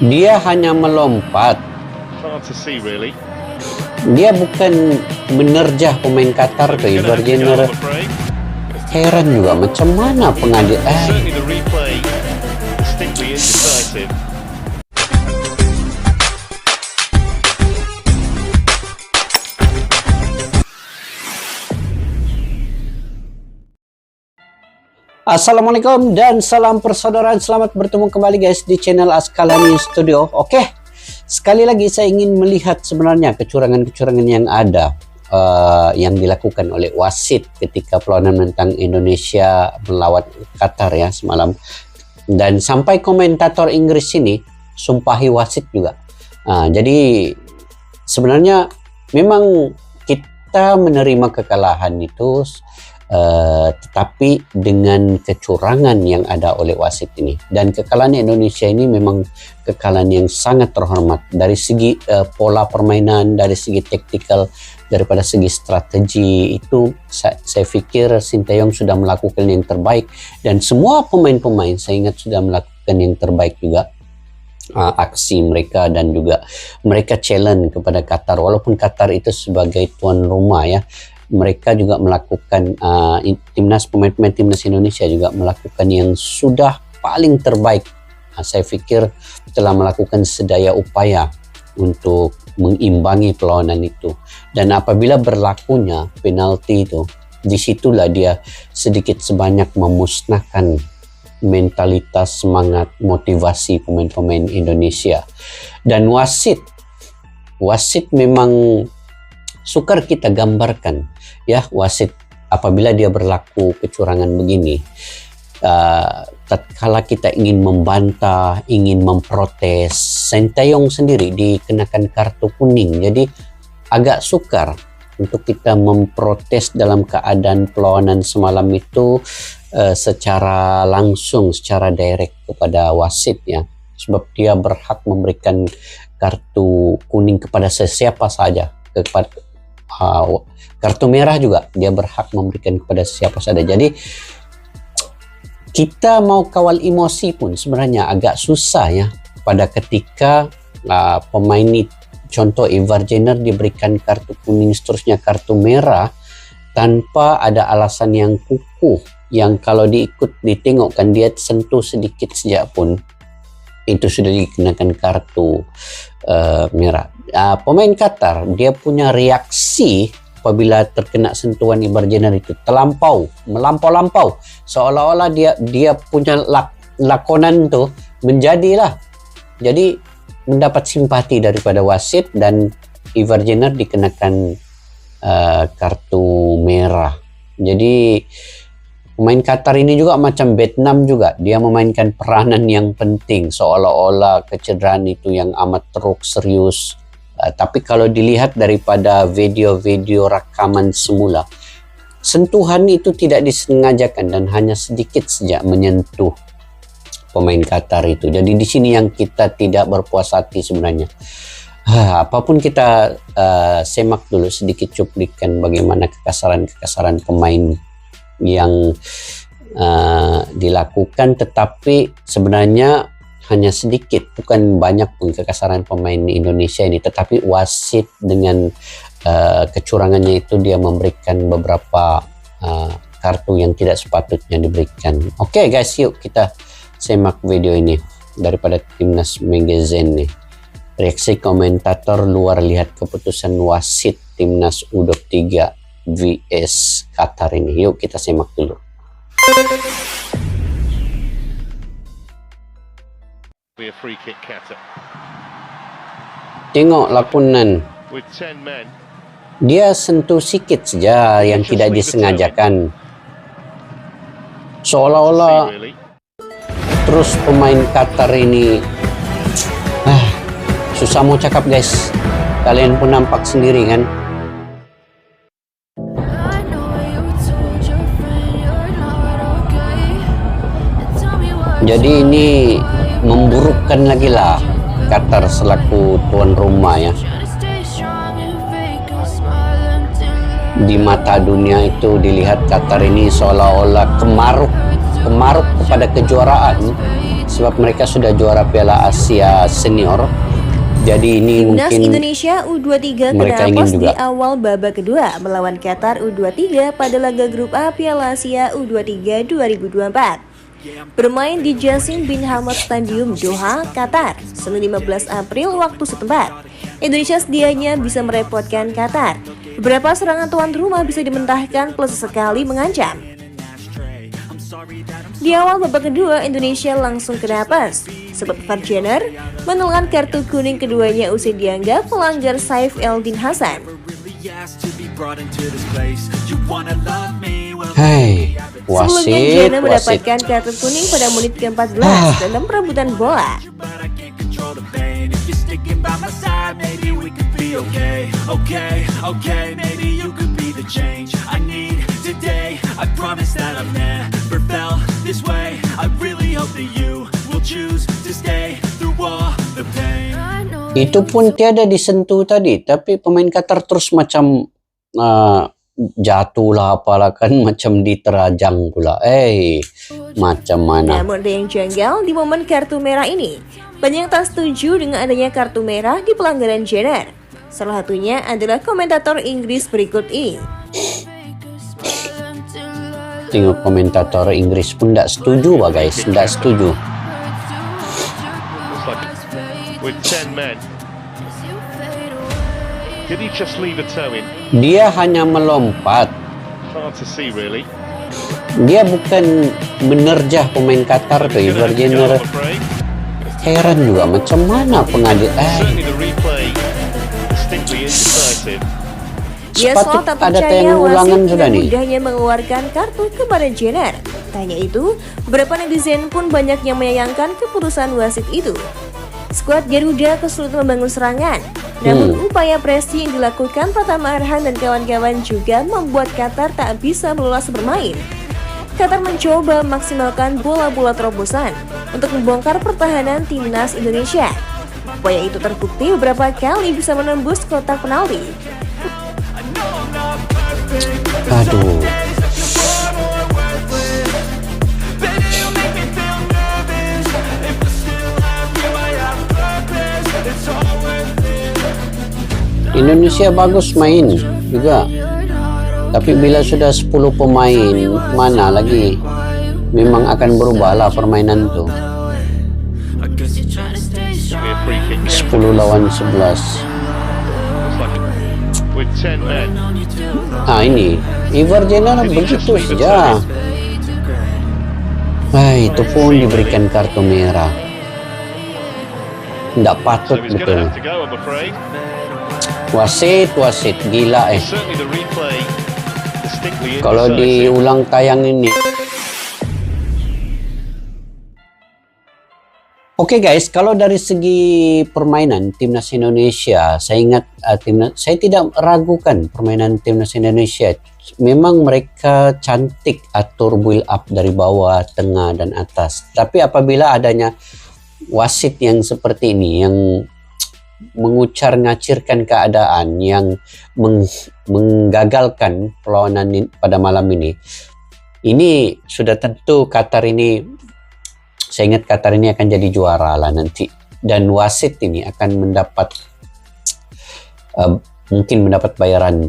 Dia hanya melompat. Dia bukan menerjah pemain Qatar ke Ivar-Jenner. Heran juga macam mana pengadil. Assalamualaikum dan salam persaudaraan. Selamat bertemu kembali guys di channel Askalani Studio. Oke, sekali lagi saya ingin melihat sebenarnya kecurangan-kecurangan yang ada yang dilakukan oleh wasit ketika perlawanan menentang Indonesia melawan Qatar ya semalam. Dan sampai komentator Inggris ini sumpahi wasit juga. Jadi sebenarnya memang kita menerima kekalahan itu, tetapi dengan kecurangan yang ada oleh wasit ini, dan kekalahan Indonesia ini memang kekalahan yang sangat terhormat dari segi pola permainan, dari segi taktikal, daripada segi strategi itu saya pikir Sinteyong sudah melakukan yang terbaik dan semua pemain-pemain saya ingat sudah melakukan yang terbaik juga. Aksi mereka dan juga mereka challenge kepada Qatar, walaupun Qatar itu sebagai tuan rumah ya, mereka juga melakukan pemain-pemain timnas Indonesia juga melakukan yang sudah paling terbaik. Saya pikir telah melakukan sedaya upaya untuk mengimbangi perlawanan itu, dan apabila berlakunya penalti itu, disitulah dia sedikit sebanyak memusnahkan mentalitas, semangat, motivasi pemain-pemain Indonesia. Dan wasit memang sukar kita gambarkan ya, wasit apabila dia berlaku kecurangan begini, tatkala kita ingin membantah, ingin memprotes, Sinteyong sendiri dikenakan kartu kuning, jadi agak sukar untuk kita memprotes dalam keadaan perlawanan semalam itu secara langsung, secara direct kepada wasit ya, sebab dia berhak memberikan kartu kuning kepada sesiapa saja, kepada kartu merah juga dia berhak memberikan kepada siapa saja. Jadi kita mau kawal emosi pun sebenarnya agak susah ya pada ketika pemain ini, contoh Ivar-Jenner diberikan kartu kuning, seterusnya kartu merah tanpa ada alasan yang kukuh, yang kalau ditengokkan dia sentuh sedikit saja pun itu sudah dikenakan kartu merah. Pemain Qatar dia punya reaksi apabila terkena sentuhan Ivar-Jenner itu melampau, seolah-olah dia punya lakonan tuh menjadilah, jadi mendapat simpati daripada wasit dan Ivar-Jenner dikenakan kartu merah. Jadi pemain Qatar ini juga macam Vietnam juga, dia memainkan peranan yang penting, seolah-olah kecederaan itu yang amat teruk serius. Tapi kalau dilihat daripada video-video rekaman semula, sentuhan itu tidak disengajakan dan hanya sedikit saja menyentuh pemain Qatar itu. Jadi di sini yang kita tidak berpuas hati sebenarnya. Apapun kita semak dulu sedikit cuplikan bagaimana kekasaran pemain yang dilakukan, tetapi sebenarnya hanya sedikit, bukan banyak pun kekasaran pemain Indonesia ini, tetapi wasit dengan kecurangannya itu dia memberikan beberapa kartu yang tidak sepatutnya diberikan. Oke guys, yuk kita semak video ini daripada Timnas Magazine nih. Reaksi komentator luar lihat keputusan wasit Timnas U23 vs Qatar ini. Yuk kita semak dulu. Tengok lakonan, dia sentuh sikit saja yang tidak disengajakan, seolah-olah terus pemain Qatar ini susah mau cakap guys, kalian pun nampak sendiri kan. Jadi ini memburukkan lagi lah Qatar selaku tuan rumah ya. Di mata dunia itu dilihat Qatar ini seolah-olah kemaruk kepada kejuaraan, sebab mereka sudah juara Piala Asia Senior. Jadi ini Timnas mungkin Indonesia U23 mereka kena ingin apes di juga. awal babak kedua melawan Qatar U23 pada laga grup A Piala Asia U23 2024. Bermain di Jassim bin Hamad Stadium Doha, Qatar, Senin 15 April waktu setempat. Indonesia sedianya bisa merepotkan Qatar. Beberapa serangan tuan rumah bisa dimentahkan plus sekali mengancam. Di awal babak kedua, Indonesia langsung kena apes sebab VAR menentukan kartu kuning keduanya usai dianggap melanggar Saif Eldin Hasan. Hai, Sebelumnya wasit, Jana wasit. mendapatkan kartu kuning pada menit ke-14 dalam perebutan bola. Itu pun tiada disentuh tadi, tapi pemain Qatar terus macam jatuh lah apalah kan, macam diterajang pula. Macam mana? Namun ada yang janggal di momen kartu merah ini. Banyak yang tak setuju dengan adanya kartu merah di pelanggaran Jenner. Salah satunya adalah komentator Inggris berikut ini. Tengok komentator Inggris pun tak setuju lah guys, tak setuju. With 10 men. Did he just leave a toe in? Dia hanya melompat. Hard to see really. Dia bukan menerjah pemain Qatar tuh, Ivar Jenner. Heran juga macam mana pengadil. Certainly the replay distinctly indecisive. Dia Sepatut soal tak ada percaya tayangan ulangan wasit sudah dengan nih. mudahnya mengeluarkan kartu kepada Jenner. Tanya itu, beberapa netizen pun banyak yang menyayangkan keputusan wasit itu. Skuad Garuda kesulitan membangun serangan. Namun upaya presi yang dilakukan Pratama Arhan dan kawan-kawan juga membuat Qatar tak bisa meluas bermain. Qatar mencoba memaksimalkan bola-bola terobosan untuk membongkar pertahanan timnas Indonesia. Upaya itu terbukti beberapa kali bisa menembus kotak penalti. Aduh. Indonesia bagus main juga. Tapi bila sudah 10 pemain, mana lagi? Memang akan berubah lah permainan tuh. 10 lawan 11. With 10 men. Ini Ivar Jenner begitu saja. Itu pun diberikan kartu merah. Tidak So patut he's going to betul. have to go, I'm afraid. Wasit gila Certainly the replay distinctly Kalau indecisive. diulang tayang ini. Oke guys, kalau dari segi permainan timnas Indonesia, saya ingat saya tidak ragukan permainan timnas Indonesia. Memang mereka cantik atur build up dari bawah, tengah dan atas. Tapi apabila adanya wasit yang seperti ini, yang mengucar-ngacirkan keadaan, yang menggagalkan perlawanan pada malam ini sudah tentu Qatar ini, saya ingat Qatar ini akan jadi juara lah nanti, dan wasit ini akan mendapat mungkin mendapat bayaran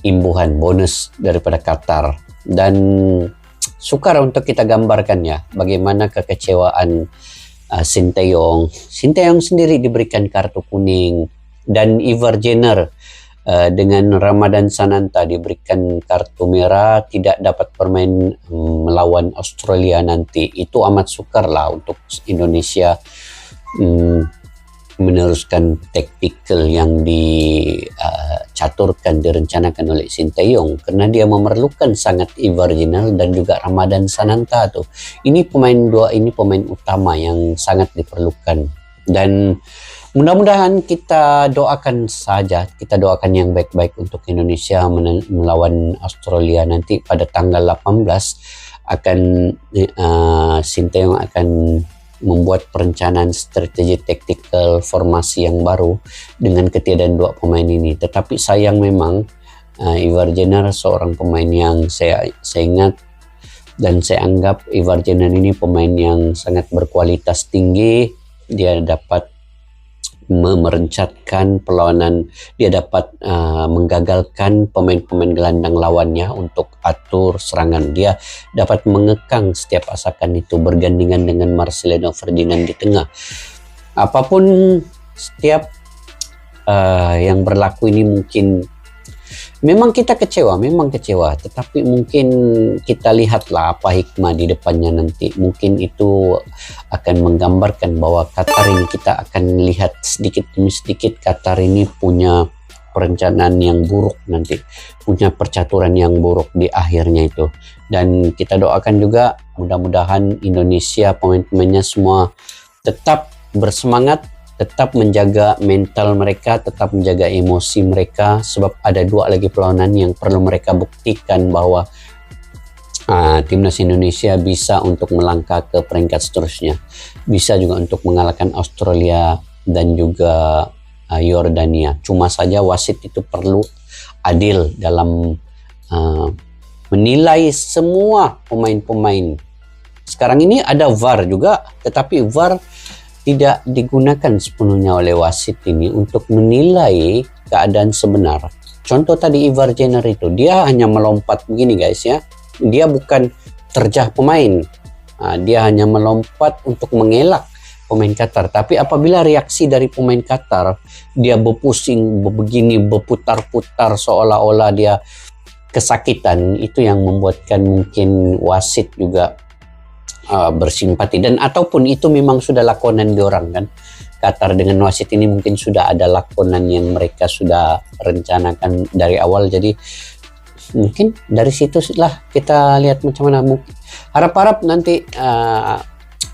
imbuhan bonus daripada Qatar. Dan sukar untuk kita gambarkan ya bagaimana kekecewaan Sinteyong sendiri diberikan kartu kuning, dan Ivar Jenner dengan Ramadan Sananta diberikan kartu merah, tidak dapat bermain melawan Australia nanti. Itu amat sukar lah untuk Indonesia meneruskan taktikal yang dicaturkan, direncanakan oleh Sinteyong, karena dia memerlukan sangat Ivar Jenner dan juga Ramadan Sananta tuh. Ini pemain utama yang sangat diperlukan, dan mudah-mudahan kita doakan yang baik-baik untuk Indonesia melawan Australia nanti pada tanggal 18. Sinteyong akan membuat perencanaan strategi taktikal formasi yang baru dengan ketiadaan dua pemain ini. Tetapi sayang memang Ivar Jenner seorang pemain yang saya ingat Dan saya anggap Ivar Jenner ini pemain yang sangat berkualitas tinggi. Dia dapat merencatkan perlawanan, dia dapat menggagalkan pemain-pemain gelandang lawannya untuk atur serangan. Dia dapat mengekang setiap asakan itu bergandingan dengan Marcelino Ferdinand di tengah. Apapun setiap yang berlaku ini mungkin memang kita kecewa, tetapi mungkin kita lihatlah apa hikmah di depannya nanti. Mungkin itu akan menggambarkan bahwa Qatar ini, kita akan lihat sedikit demi sedikit Qatar ini punya perencanaan yang buruk nanti, punya percaturan yang buruk di akhirnya itu. Dan kita doakan juga mudah-mudahan Indonesia, pemain-pemainnya semua tetap bersemangat, tetap menjaga mental mereka, tetap menjaga emosi mereka, sebab ada 2 lagi perlawanan yang perlu mereka buktikan bahwa timnas Indonesia bisa untuk melangkah ke peringkat seterusnya, bisa juga untuk mengalahkan Australia dan juga Yordania. Cuma saja wasit itu perlu adil dalam menilai semua pemain-pemain. Sekarang ini ada VAR juga, tetapi VAR tidak digunakan sepenuhnya oleh wasit ini untuk menilai keadaan sebenar. Contoh tadi Ivar Jenner itu, dia hanya melompat begini guys ya. Dia bukan terjah pemain. Dia hanya melompat untuk mengelak pemain Qatar. Tapi apabila reaksi dari pemain Qatar, dia berpusing, begini, berputar-putar seolah-olah dia kesakitan, itu yang membuatkan mungkin wasit juga bersimpati. Dan ataupun itu memang sudah lakonan diorang kan, Qatar dengan wasit ini mungkin sudah ada lakonan yang mereka sudah rencanakan dari awal. Jadi mungkin dari situ lah kita lihat macam mana. Harap-harap nanti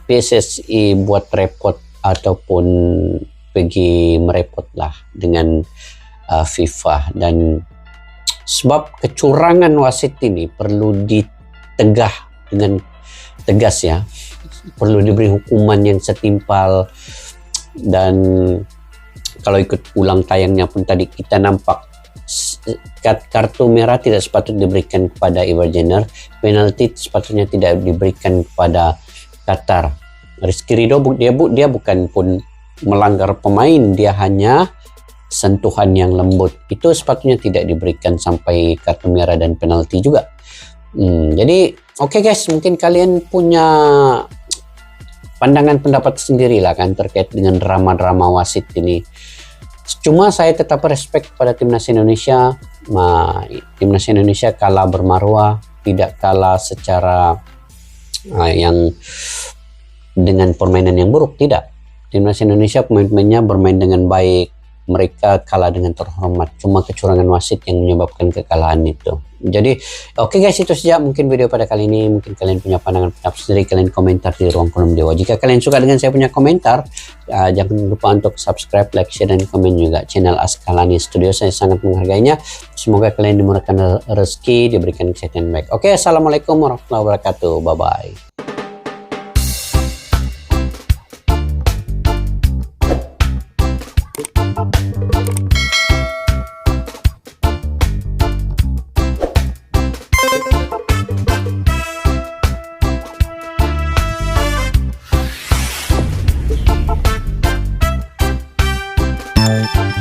PSSI buat repot ataupun pergi merepot lah dengan FIFA. Dan sebab kecurangan wasit ini perlu ditegah dengan tegas ya, perlu diberi hukuman yang setimpal. Dan kalau ikut ulang tayangnya pun tadi kita nampak kartu merah tidak sepatutnya diberikan kepada Ivar Jenner, penalti sepatutnya tidak diberikan kepada Qatar. Rizky Ridho dia bukan pun melanggar pemain, dia hanya sentuhan yang lembut, itu sepatutnya tidak diberikan sampai kartu merah dan penalti juga. Jadi oke guys, mungkin kalian punya pandangan pendapat sendiri lah kan terkait dengan drama-drama wasit ini. Cuma saya tetap respect pada timnas Indonesia. Timnas Indonesia kalah bermarwah, tidak kalah secara yang dengan permainan yang buruk, tidak. Timnas Indonesia pemain-pemainnya bermain dengan baik, mereka kalah dengan terhormat. Cuma kecurangan wasit yang menyebabkan kekalahan itu. Jadi oke guys, itu saja mungkin video pada kali ini. Mungkin kalian punya pandangan pendapat sendiri, kalian komentar di ruang kolom dewa. Jika kalian suka dengan saya punya komentar, jangan lupa untuk subscribe, like, share, dan komen juga channel Askalani Studio. Saya sangat menghargainya. Semoga kalian dimurahkan rezeki, diberikan kesehatan baik. Oke, assalamualaikum warahmatullahi wabarakatuh. Bye bye.